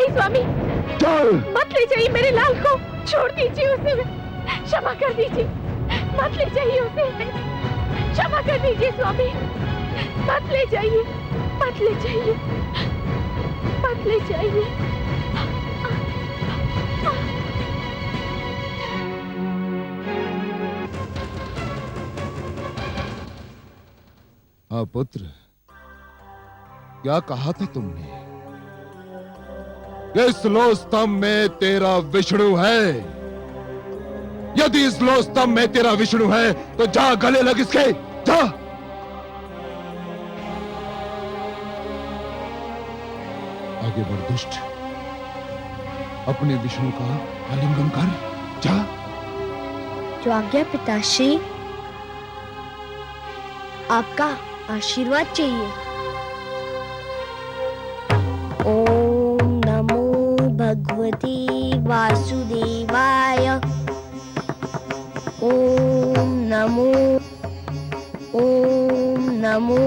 नहीं स्वामी, चल। मत ले जाइए मेरे लाल को, छोड़ दीजिए उसे, क्षमा कर दीजिए, मत ले जाइए उसे, क्षमा कर दीजिए स्वामी, मत ले जाइए, मत ले जाइए, मत ले जाइए। हाँ पुत्र, क्या कहा था तुमने? इस लो स्तंभ में तेरा विष्णु है। यदि इस लो स्तंभ में तेरा विष्णु है तो जा गले लग इसके, जा। आगे बढ़ दुष्ट, अपने विष्णु का आलिंगन कर, जा। जो आज्ञा पिताश्री, आपका आशीर्वाद चाहिए। ओम नमो भगवते वासुदेवाय। ओम नमो, ओम नमो।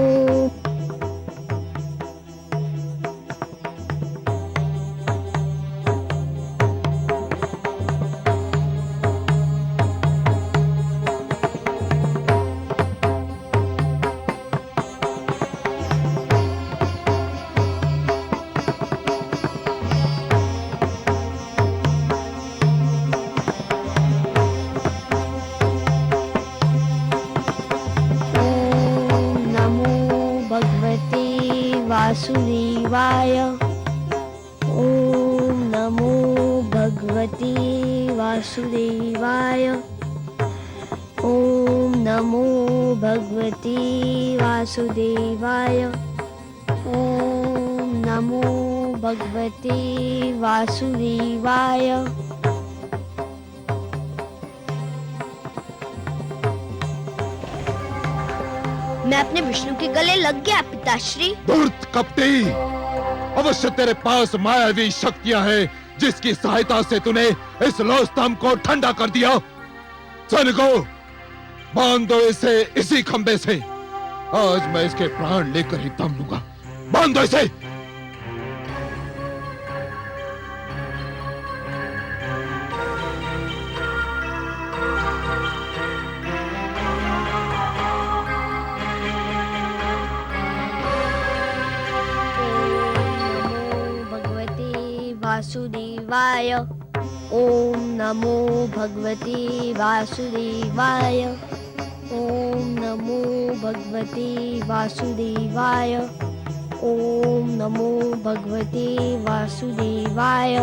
वासुदेवाय। ओम नमो भगवते वासुदेवाय। ओम नमो भगवते वासुदेवाय। ओम नमो भगवते वासुदेवाय। मैं अपने विष्णु के गले लग गया पिताश्री। धूर्त कपटी, अवश्य तेरे पास मायावी शक्तियां हैं जिसकी सहायता से तूने इस लो स्तंभ को ठंडा कर दिया। सैनिकों, बांध दो इसे इसी खंबे से। आज मैं इसके प्राण लेकर ही दम लूंगा। बांध दो इसे। वासुदेवाय। ओम नमो भगवते वासुदेवाय। ओम नमो भगवते वासुदेवाय। ओम नमो भगवते वासुदेवाय।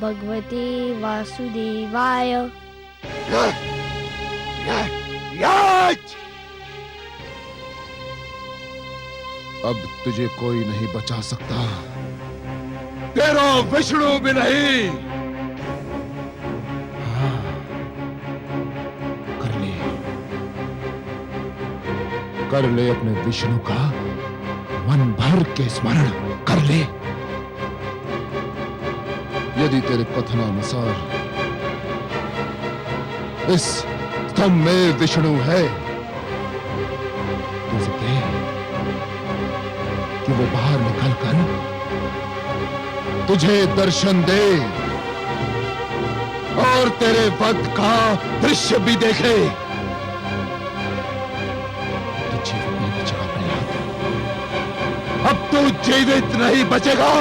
भगवते वासुदेवाय। अब तुझे कोई नहीं बचा सकता, तेरा विष्णु भी नहीं। हाँ, कर ले अपने विष्णु का मन भर के स्मरण कर ले। यदि तेरे कथनानुसार इस स्तंभ में विष्णु है तो कह कि वो बाहर निकलकर तुझे दर्शन दे और तेरे वध का दृश्य भी देखे। तो जीवित नहीं बचेगा प्रहलाद, अब तू जीवित नहीं बचेगा।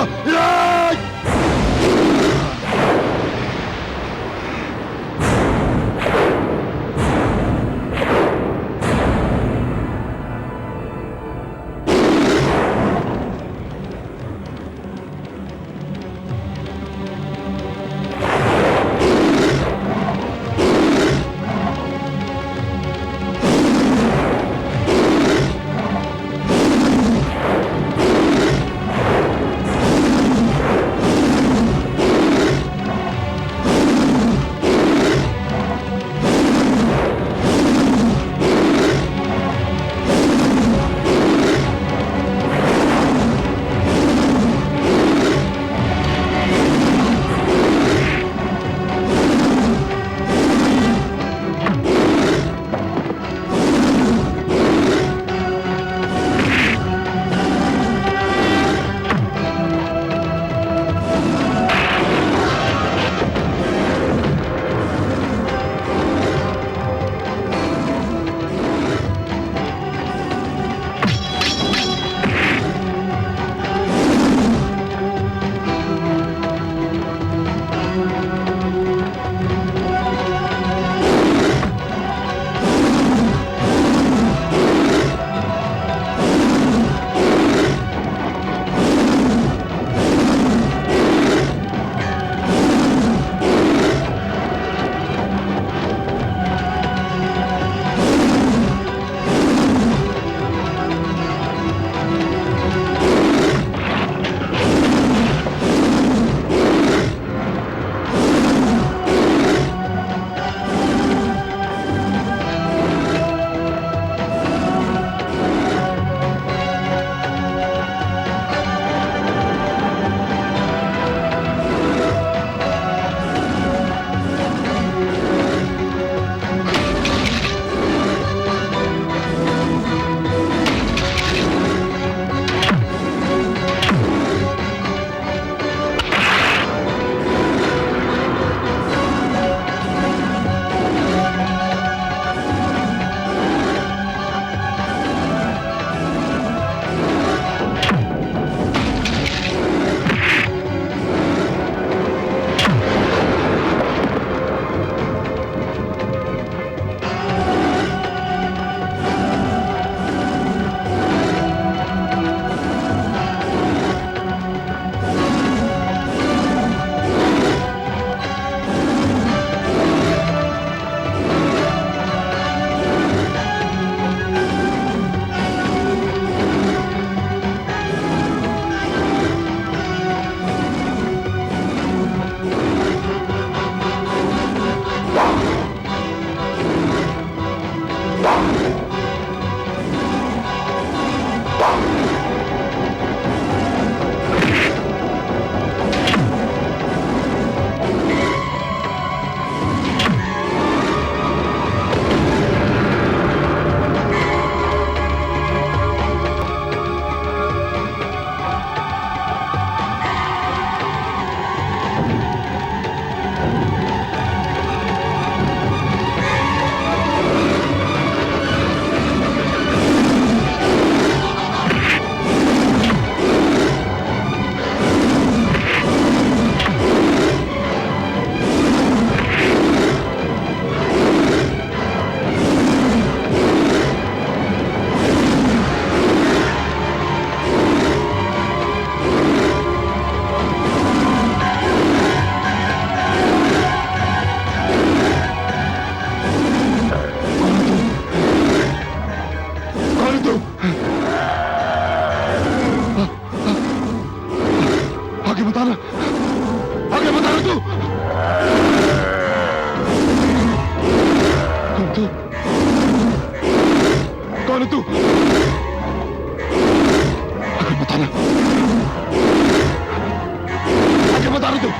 आगे बता रहा तू। कौन तू? कौन है तू? आगे बताना, आगे बता रहा तू।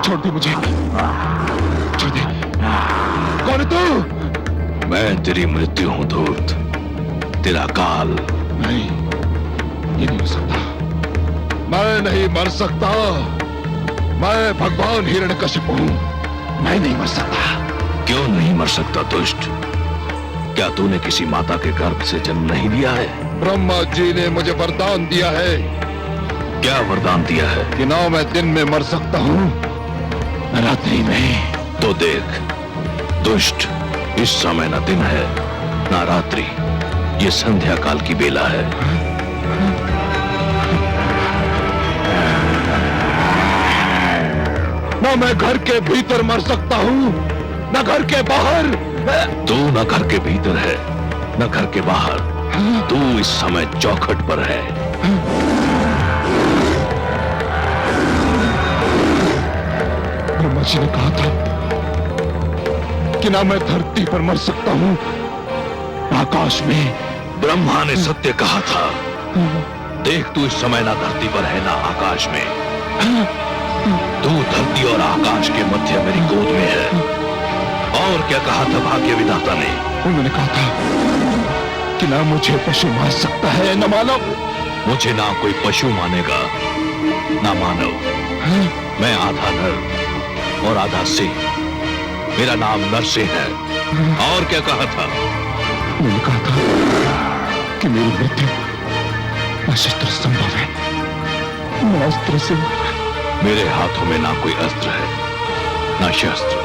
छोड़ दे मुझे, छोड़ दे। कौन है तू? मैं तेरी मृत्यु हूं धूर्त, तेरा काल। नहीं, ये नहीं हो सकता। मैं नहीं मर सकता। मैं भगवान हिरण्यकशिपु हूं। मैं नहीं मर सकता। क्यों नहीं मर सकता दुष्ट? क्या तूने किसी माता के गर्भ से जन्म नहीं लिया है? ब्रह्मा जी ने मुझे वरदान दिया है। क्या वरदान दिया है? कि ना मैं दिन में मर सकता हूं, न रात्रि में। तो देख दुष्ट, इस समय न दिन है ना रात्रि, ये संध्या काल की बेला है। ना मैं घर के भीतर मर सकता हूं, न घर के बाहर। तू न घर के भीतर है न घर के बाहर, तू इस समय चौखट पर है। ब्रह्मा जी ने कहा था कि ना मैं धरती पर मर सकता हूं, न आकाश में। ब्रह्मा ने सत्य कहा था। देख तू इस समय ना धरती पर है ना आकाश में, तू धरती और आकाश के मध्य मेरी गोद में है। और क्या कहा था भाग्य विधाता ने? उन्होंने कहा था कि ना मुझे पशु मार सकता है न मानव। मुझे ना कोई पशु मानेगा ना मानव। मैं आधा नर और आधा सिंह, मेरा नाम नरसिंह है। और क्या कहा था? उन्होंने कहा था कि मेरी मृत्यु न शस्त्र संभव है, न अस्त्र से। मेरे हाथों में ना कोई अस्त्र है ना शस्त्र।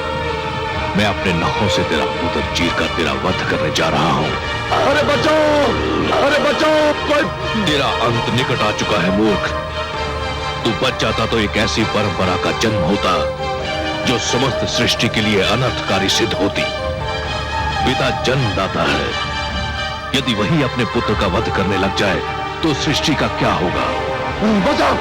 मैं अपने नखों से तेरा उदर चीर कर तेरा वध करने जा रहा हूं। अरे बचाओ, अरे बचाओ, कोई। तेरा अंत निकट आ चुका है मूर्ख। तू बच जाता तो एक ऐसी परंपरा का जन्म होता जो समस्त सृष्टि के लिए अनर्थकारी सिद्ध होती। पिता जन्मदाता है, यदि वही अपने पुत्र का वध करने लग जाए तो सृष्टि का क्या होगा? बचाओ।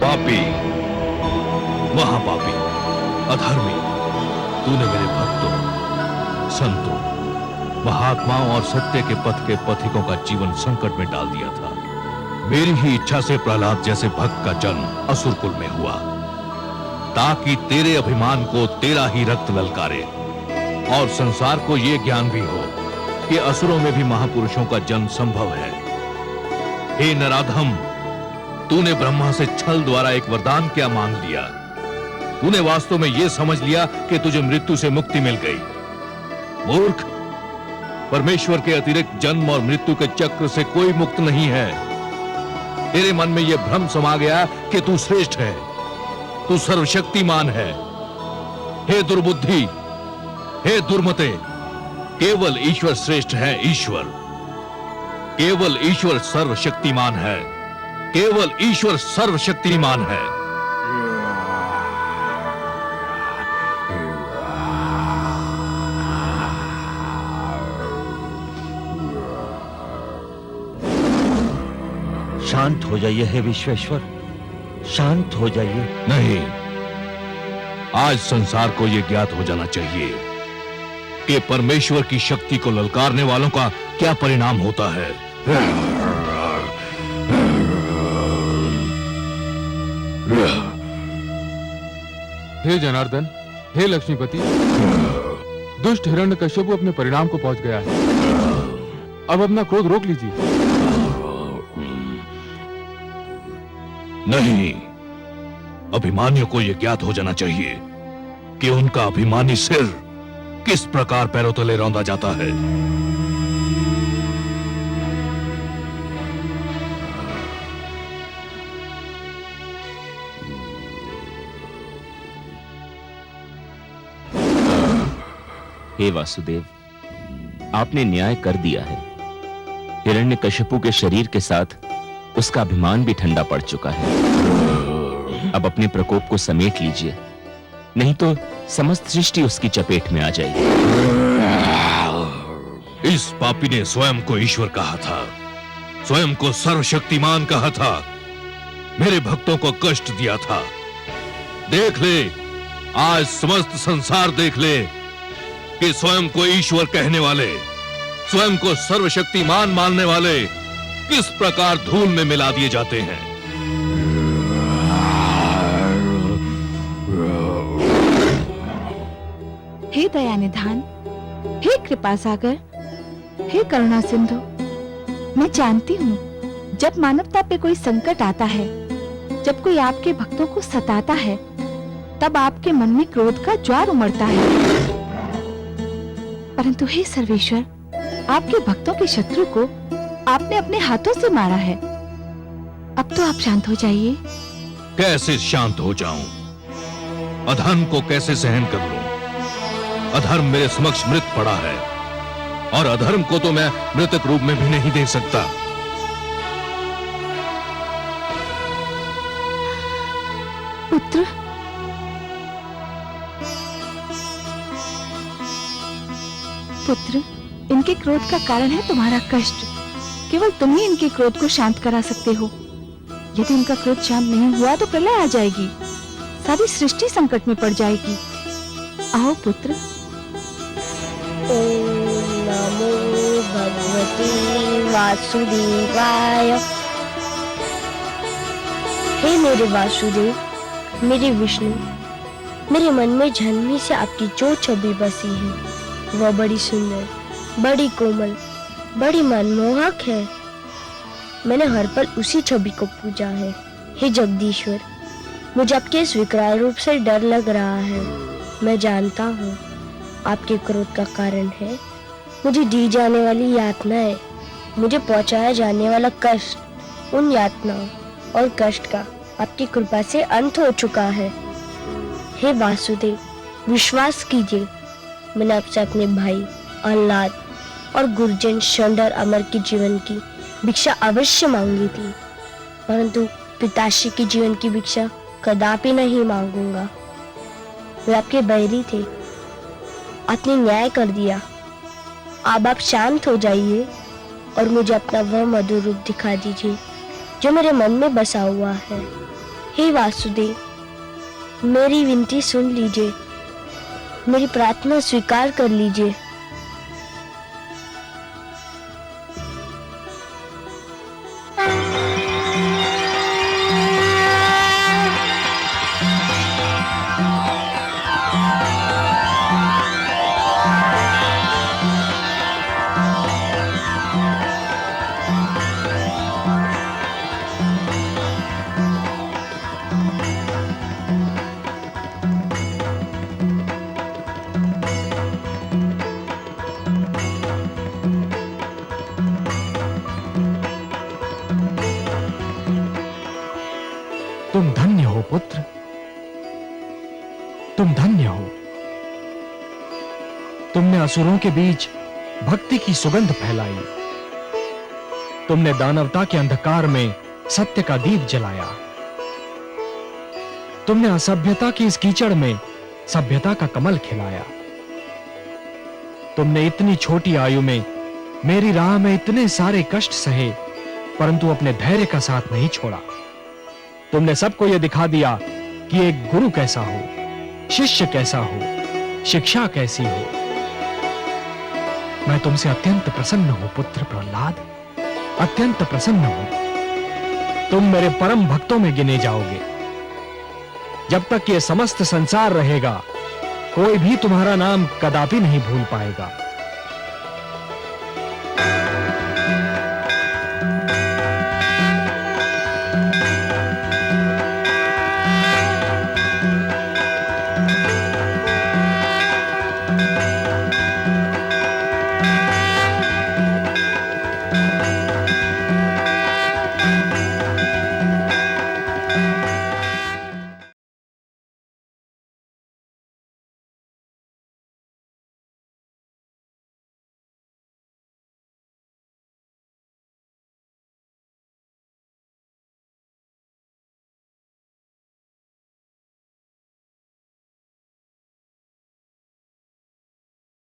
पापी, महापापी, अधर्मी, तूने मेरे भक्तों, संतों महात्माओं और सत्य के पथ के पथिकों का जीवन संकट में डाल दिया था। मेरी ही इच्छा से प्रहलाद जैसे भक्त का जन्म असुरकुल में हुआ, ताकि तेरे अभिमान को तेरा ही रक्त ललकारे और संसार को यह ज्ञान भी हो कि असुरों में भी महापुरुषों का जन्म संभव है। हे नराधम, तूने ब्रह्मा से छल द्वारा एक वरदान क्या मांग लिया? तूने वास्तव में यह समझ लिया कि तुझे मृत्यु से मुक्ति मिल गई। मूर्ख, परमेश्वर के अतिरिक्त जन्म और मृत्यु के चक्र से कोई मुक्त नहीं है। तेरे मन में यह भ्रम समा गया कि तू श्रेष्ठ है, तू सर्वशक्तिमान है। हे दुर्बुद्धि, हे दुर्मते, केवल ईश्वर श्रेष्ठ है। ईश्वर, केवल ईश्वर सर्वशक्तिमान है, केवल ईश्वर सर्वशक्तिमान है। शांत हो जाइए हे विश्वेश्वर, शांत हो जाइए। नहीं, आज संसार को यह ज्ञात हो जाना चाहिए कि परमेश्वर की शक्ति को ललकारने वालों का क्या परिणाम होता है। हे जनार्दन, हे लक्ष्मीपति, दुष्ट हिरण्यकश्यप अपने परिणाम को पहुंच गया है। अब अपना क्रोध रोक लीजिए। नहीं, अभिमानियों को यह ज्ञात हो जाना चाहिए कि उनका अभिमानी सिर किस प्रकार पैरों तले रौंदा जाता है। हे वासुदेव, आपने न्याय कर दिया है। हिरण्यकश्यपु के शरीर के साथ उसका अभिमान भी ठंडा पड़ चुका है। अब अपने प्रकोप को समेट लीजिए, नहीं तो समस्त सृष्टि उसकी चपेट में आ जाएगी। इस पापी ने स्वयं को ईश्वर कहा था, स्वयं को सर्वशक्तिमान कहा था, मेरे भक्तों को कष्ट दिया था। देख ले, आज समस्त संसार देख ले कि स्वयं को ईश्वर कहने वाले, स्वयं को सर्वशक्तिमान मानने वाले किस प्रकार धूल में मिला दिए जाते हैं। हे दया निधान, हे कृपा सागर, हे करुणा सिंधु, मैं जानती हूँ जब मानवता पे कोई संकट आता है, जब कोई आपके भक्तों को सताता है, तब आपके मन में क्रोध का ज्वार उमड़ता है। परंतु हे सर्वेश्वर, आपके भक्तों के शत्रु को आपने अपने हाथों से मारा है। अब तो आप शांत हो जाइए। कैसे शांत हो जाऊं? अधर्म को कैसे सहन कर लूं? अधर्म मेरे समक्ष मृत पड़ा है और अधर्म को तो मैं मृतक रूप में भी नहीं देख सकता। पुत्र, पुत्र, इनके क्रोध का कारण है तुम्हारा कष्ट। केवल तुम ही इनके क्रोध को शांत करा सकते हो। यदि इनका क्रोध शांत नहीं हुआ तो प्रलय आ जाएगी, सारी सृष्टि संकट में पड़ जाएगी। आओ पुत्र। ओम नमो भगवते वासुदेवाय। हे मेरे वासुदेव, मेरे विष्णु, मेरे मन में जन्मी से आपकी जो छवि बसी है वह बड़ी सुंदर, बड़ी कोमल, बड़ी मनमोहक है। मैंने हर पल उसी छवि को पूजा है। हे जगदीश्वर, मुझे आपके इस विकराल रूप से डर लग रहा है। मैं जानता हूँ आपके क्रोध का कारण है मुझे दी जाने वाली यातनाएं, मुझे पहुँचाया जाने वाला कष्ट। उन यातनाओं और कष्ट का आपकी कृपा से अंत हो चुका है। हे वासुदेव, विश्वास कीजिए, मैंने आपसे अपने भाई अल्लाद और गुरुजन शंडर अमर के जीवन की भिक्षा अवश्य मांगी थी, परंतु पिताश्री के जीवन की भिक्षा कदापि नहीं मांगूंगा। वे आपके बैरी थे, आपने न्याय कर दिया। अब आप शांत हो जाइए और मुझे अपना वह मधुर रूप दिखा दीजिए जो मेरे मन में बसा हुआ है। हे वासुदेव, मेरी विनती सुन लीजिए, मेरी प्रार्थना स्वीकार कर लीजिए। पुत्र, तुम धन्य हो। तुमने असुरों के बीच भक्ति की सुगंध फैलाई। तुमने दानवता के अंधकार में सत्य का दीप जलाया। तुमने असभ्यता की इस कीचड़ में सभ्यता का कमल खिलाया। तुमने इतनी छोटी आयु में मेरी राह में इतने सारे कष्ट सहे, परंतु अपने धैर्य का साथ नहीं छोड़ा। तुमने सबको यह दिखा दिया कि एक गुरु कैसा हो, शिष्य कैसा हो, शिक्षा कैसी हो। मैं तुमसे अत्यंत प्रसन्न हूं पुत्र प्रहलाद, अत्यंत प्रसन्न हूं। तुम मेरे परम भक्तों में गिने जाओगे। जब तक ये समस्त संसार रहेगा, कोई भी तुम्हारा नाम कदापि नहीं भूल पाएगा।